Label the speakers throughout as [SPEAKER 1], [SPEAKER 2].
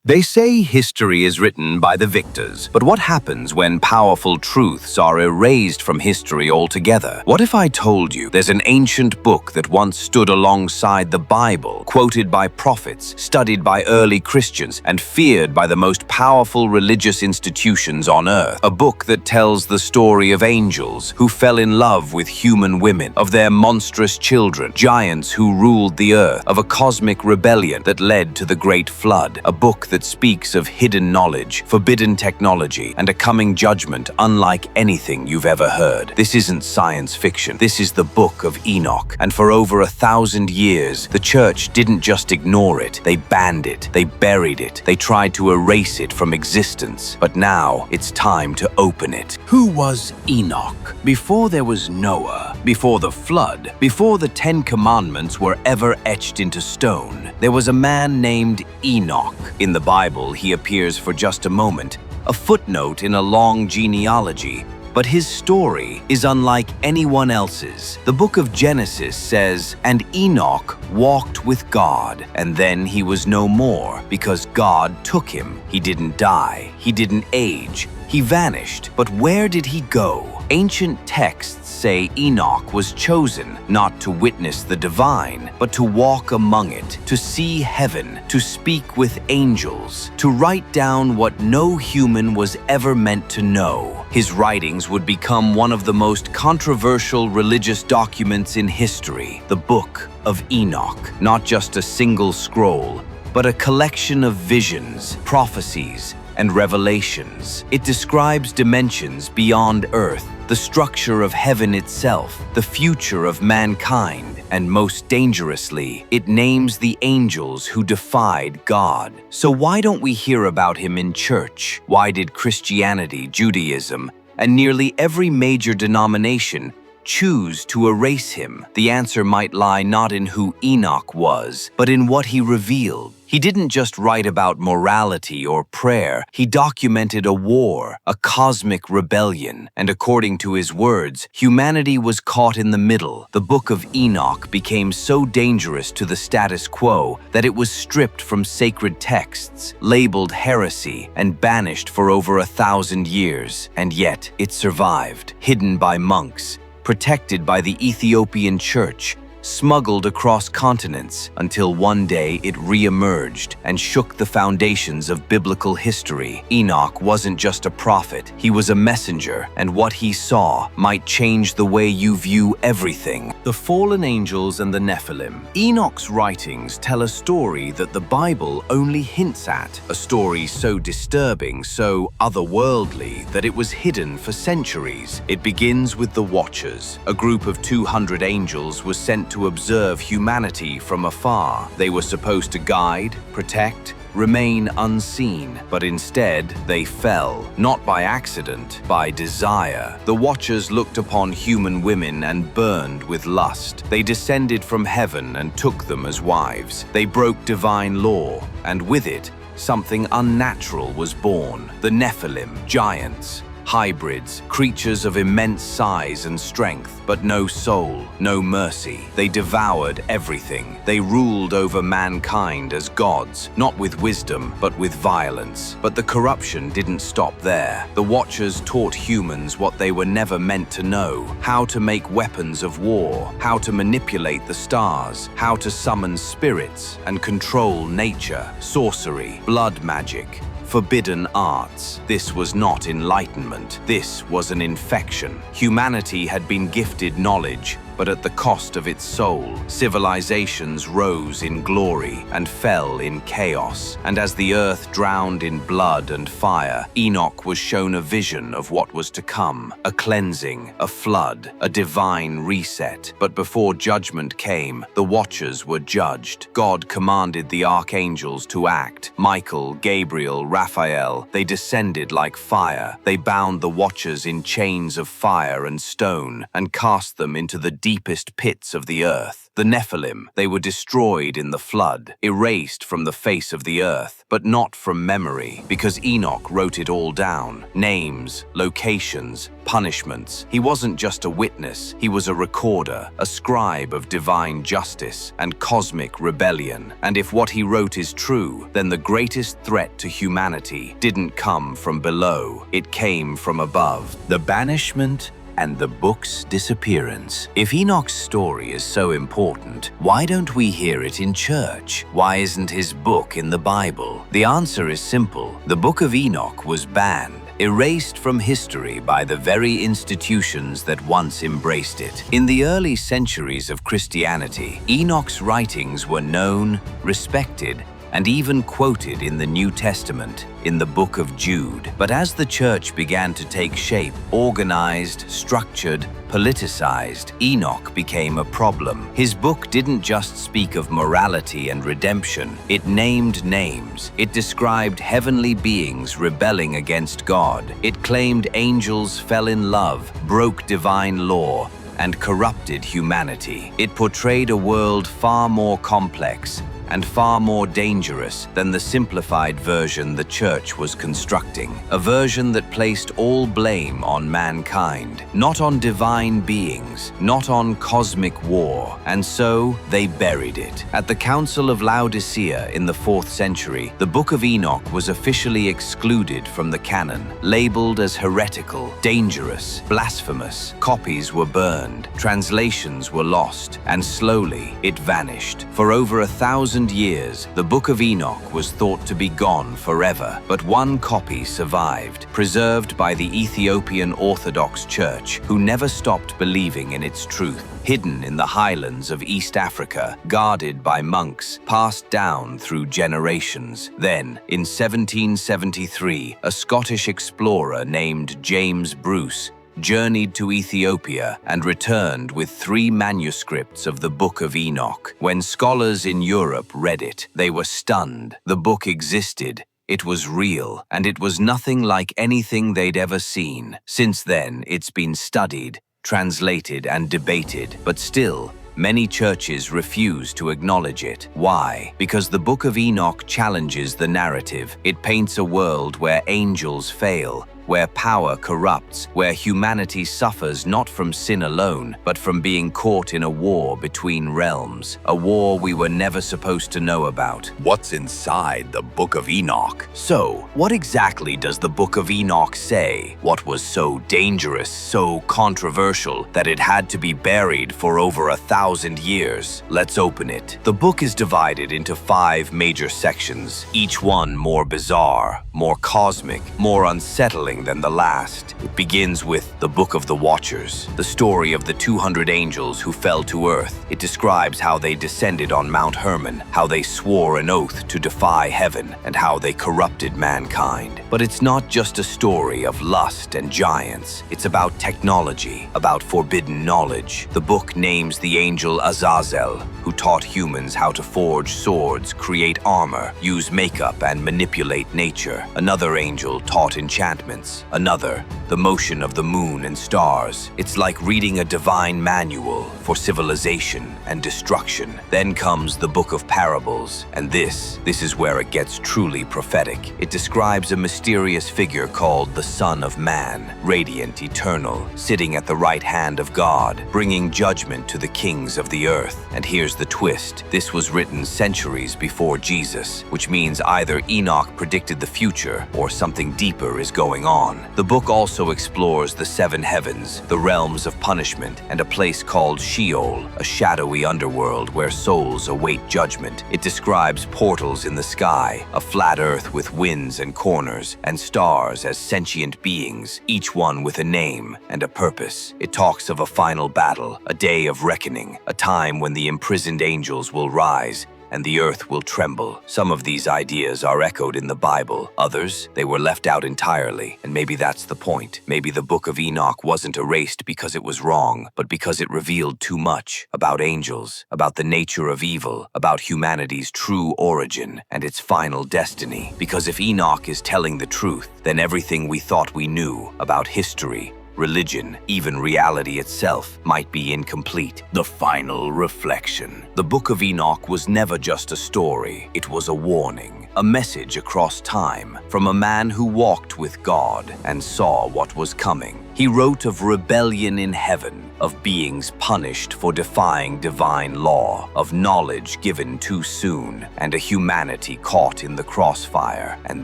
[SPEAKER 1] They say history is written by the victors, but what happens when powerful truths are erased from history altogether? What if I told you there's an ancient book that once stood alongside the Bible, quoted by prophets, studied by early Christians, and feared by the most powerful religious institutions on earth? A book that tells the story of angels who fell in love with human women, of their monstrous children, giants who ruled the earth, of a cosmic rebellion that led to the Great Flood. A book that speaks of hidden knowledge, forbidden technology, and a coming judgment unlike anything you've ever heard. This isn't science fiction. This is the Book of Enoch. And for over 1,000 years, the church didn't just ignore it. They banned it. They buried it. They tried to erase it from existence. But now it's time to open it. Who was Enoch? Before there was Noah, before the flood, before the 10 Commandments were ever etched into stone, there was a man named Enoch. In the Bible, he appears for just a moment, a footnote in a long genealogy, but his story is unlike anyone else's. The book of Genesis says, "And Enoch walked with God, and then he was no more, because God took him." He didn't die. He didn't age. He vanished. But where did he go? Ancient texts say Enoch was chosen not to witness the divine, but to walk among it, to see heaven, to speak with angels, to write down what no human was ever meant to know. His writings would become one of the most controversial religious documents in history, the Book of Enoch. Not just a single scroll, but a collection of visions, prophecies, and revelations. It describes dimensions beyond Earth, the structure of heaven itself, the future of mankind, and most dangerously, it names the angels who defied God. So why don't we hear about him in church? Why did Christianity, Judaism, and nearly every major denomination choose to erase him? The answer might lie not in who Enoch was, but in what he revealed. He didn't just write about morality or prayer. He documented a war, a cosmic rebellion, and according to his words, humanity was caught in the middle. The Book of Enoch became so dangerous to the status quo that it was stripped from sacred texts, labeled heresy, and banished for over 1,000 years. And yet, it survived, hidden by monks, protected by the Ethiopian church, smuggled across continents, until one day it re-emerged and shook the foundations of biblical history. Enoch wasn't just a prophet, he was a messenger, and what he saw might change the way you view everything. The fallen angels and the Nephilim. Enoch's writings tell a story that the Bible only hints at, a story so disturbing, so otherworldly, that it was hidden for centuries. It begins with the Watchers. A group of 200 angels was sent to observe humanity from afar. They were supposed to guide, protect, remain unseen, but instead they fell, not by accident, by desire. The Watchers looked upon human women and burned with lust. They descended from heaven and took them as wives. They broke divine law, and with it, something unnatural was born. The Nephilim, giants, hybrids, creatures of immense size and strength, but no soul, no mercy. They devoured everything. They ruled over mankind as gods, not with wisdom, but with violence. But the corruption didn't stop there. The Watchers taught humans what they were never meant to know: how to make weapons of war, how to manipulate the stars, how to summon spirits and control nature, sorcery, blood magic, forbidden arts. This was not enlightenment. This was an infection. Humanity had been gifted knowledge, but at the cost of its soul. Civilizations rose in glory and fell in chaos. And as the earth drowned in blood and fire, Enoch was shown a vision of what was to come: a cleansing, a flood, a divine reset. But before judgment came, the Watchers were judged. God commanded the archangels to act. Michael, Gabriel, Raphael, they descended like fire. They bound the Watchers in chains of fire and stone and cast them into the deepest pits of the earth. The Nephilim, they were destroyed in the flood, erased from the face of the earth, but not from memory, because Enoch wrote it all down. Names, locations, punishments. He wasn't just a witness, he was a recorder, a scribe of divine justice and cosmic rebellion. And if what he wrote is true, then the greatest threat to humanity didn't come from below, it came from above. The banishment and the book's disappearance. If Enoch's story is so important, why don't we hear it in church? Why isn't his book in the Bible? The answer is simple. The Book of Enoch was banned, erased from history by the very institutions that once embraced it. In the early centuries of Christianity, Enoch's writings were known, respected, and even quoted in the New Testament, in the Book of Jude. But as the church began to take shape, organized, structured, politicized, Enoch became a problem. His book didn't just speak of morality and redemption, it named names. It described heavenly beings rebelling against God. It claimed angels fell in love, broke divine law, and corrupted humanity. It portrayed a world far more complex and far more dangerous than the simplified version the church was constructing, a version that placed all blame on mankind, not on divine beings, not on cosmic war, and so they buried it. At the Council of Laodicea in the 4th century, the Book of Enoch was officially excluded from the canon, labeled as heretical, dangerous, blasphemous. Copies were burned, translations were lost, and slowly it vanished. For over 1,000 years, the Book of Enoch was thought to be gone forever, but one copy survived, preserved by the Ethiopian Orthodox Church, who never stopped believing in its truth. Hidden in the highlands of East Africa, guarded by monks, passed down through generations. Then, in 1773, a Scottish explorer named James Bruce journeyed to Ethiopia and returned with 3 manuscripts of the Book of Enoch. When scholars in Europe read it, they were stunned. The book existed, it was real, and it was nothing like anything they'd ever seen. Since then, it's been studied, translated, and debated, but still, many churches refuse to acknowledge it. Why? Because the Book of Enoch challenges the narrative. It paints a world where angels fail, where power corrupts, where humanity suffers not from sin alone, but from being caught in a war between realms, a war we were never supposed to know about. What's inside the Book of Enoch? So, what exactly does the Book of Enoch say? What was so dangerous, so controversial, that it had to be buried for over 1,000 years? Let's open it. The book is divided into 5 major sections, each one more bizarre, more cosmic, more unsettling than the last. It begins with the Book of the Watchers, the story of the 200 angels who fell to earth. It describes how they descended on Mount Hermon, how they swore an oath to defy heaven, and how they corrupted mankind. But it's not just a story of lust and giants. It's about technology, about forbidden knowledge. The book names the angel Azazel, who taught humans how to forge swords, create armor, use makeup, and manipulate nature. Another angel taught enchantments. Another, the motion of the moon and stars. It's like reading a divine manual for civilization and destruction. Then comes the Book of Parables, and this is where it gets truly prophetic. It describes a mysterious figure called the Son of Man, radiant, eternal, sitting at the right hand of God, bringing judgment to the kings of the earth. And here's the twist. This was written centuries before Jesus, which means either Enoch predicted the future or something deeper is going on. The book also explores the 7 heavens, the realms of punishment, and a place called Sheol, a shadowy underworld where souls await judgment. It describes portals in the sky, a flat earth with winds and corners, and stars as sentient beings, each one with a name and a purpose. It talks of a final battle, a day of reckoning, a time when the imprisoned angels will rise and the earth will tremble. Some of these ideas are echoed in the Bible. Others, they were left out entirely, and maybe that's the point. Maybe the Book of Enoch wasn't erased because it was wrong, but because it revealed too much about angels, about the nature of evil, about humanity's true origin and its final destiny. Because if Enoch is telling the truth, then everything we thought we knew about history, religion, even reality itself might be incomplete. The final reflection. The Book of Enoch was never just a story, it was a warning, a message across time from a man who walked with God and saw what was coming. He wrote of rebellion in heaven, of beings punished for defying divine law, of knowledge given too soon, and a humanity caught in the crossfire. And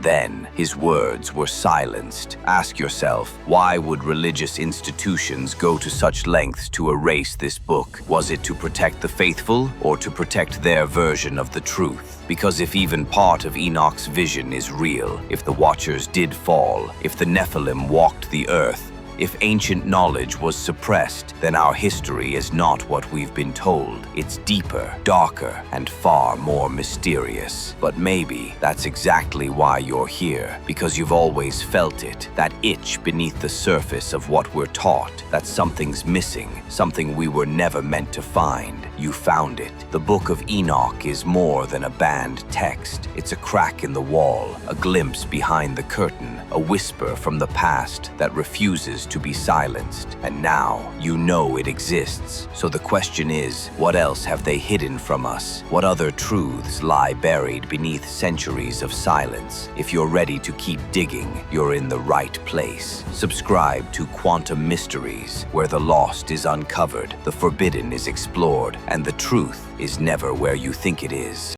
[SPEAKER 1] then his words were silenced. Ask yourself, why would religious institutions go to such lengths to erase this book? Was it to protect the faithful or to protect their version of the truth? Because if even part of Enoch's vision is real, if the Watchers did fall, if the Nephilim walked the earth, if ancient knowledge was suppressed, then our history is not what we've been told. It's deeper, darker, and far more mysterious. But maybe that's exactly why you're here, because you've always felt it, that itch beneath the surface of what we're taught, that something's missing, something we were never meant to find. You found it. The Book of Enoch is more than a banned text. It's a crack in the wall, a glimpse behind the curtain, a whisper from the past that refuses to be silenced. And now you know it exists. So the question is, what else have they hidden from us? What other truths lie buried beneath centuries of silence? If you're ready to keep digging, you're in the right place. Subscribe to Quantum Mysteries, where the lost is uncovered, the forbidden is explored, and the truth is never where you think it is.